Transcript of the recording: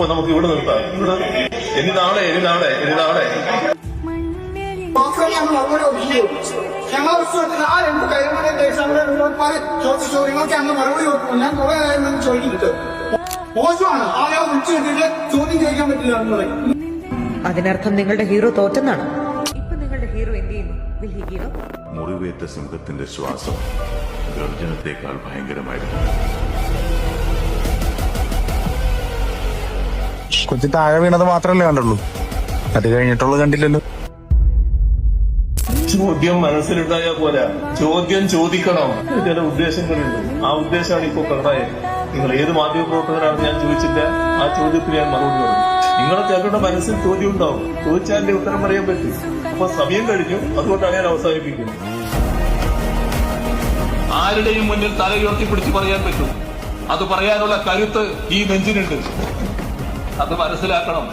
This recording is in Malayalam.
അപ്പൊ നമുക്ക് ഇവിടെ നിർത്താം. ഇവിടെ ഇനി നാളെ ഞങ്ങൾ മറുപടി കൊടുക്കും. ഞാൻ കുറെ ആയിരുന്നു ചോദിക്കുന്നത് മോശമാണ്. ആളെ വിളിച്ചു ചോദ്യം ചോദിക്കാൻ പറ്റില്ല നമ്മളെ. അതിനർത്ഥം നിങ്ങളുടെ ഹീറോ തോറ്റെന്നാണ്. ഇപ്പൊ നിങ്ങളുടെ ഹീറോ എന്ത് ചെയ്യുന്നു? മുറിവേറ്റ സിംഹത്തിന്റെ ശ്വാസം ഗർജനത്തെക്കാൾ ഭയങ്കരമായിരുന്നു. കൊച്ചി താഴെ വീണത് മാത്രമല്ലേ കണ്ടുള്ളൂ, അത് കഴിഞ്ഞിട്ടുള്ളത് കണ്ടില്ലല്ലോ. ചോദ്യം മനസ്സിലുണ്ടായാൽ പോരാ, ചോദ്യം ചോദിക്കണം. ചില ഉദ്ദേശങ്ങളുണ്ട്, ആ ഉദ്ദേശമാണ് ഇപ്പൊ പ്രകടമായത്. നിങ്ങൾ ഏത് മാധ്യമപ്രവർത്തകരാണെന്ന് ഞാൻ ചോദിച്ചില്ല, ആ ചോദ്യത്തിന് ഞാൻ മറുപടി പറഞ്ഞു. നിങ്ങളൊക്കെ അവരുടെ മനസ്സിൽ ചോദ്യം ഉണ്ടാവും, ചോദിച്ചാലേ ഉത്തരം പറയാൻ പറ്റും. അപ്പൊ സമയം കഴിഞ്ഞു, അതുകൊണ്ടാണ് ഞാൻ അവസാനിപ്പിക്കുന്നത്. ആരുടെയും മുന്നിൽ തലയുയർത്തി പിടിച്ച് പറയാൻ പറ്റും. അത് പറയാനുള്ള കരുത്ത് ഈ നെഞ്ചിനുണ്ട്, അത് മനസ്സിലാക്കണം.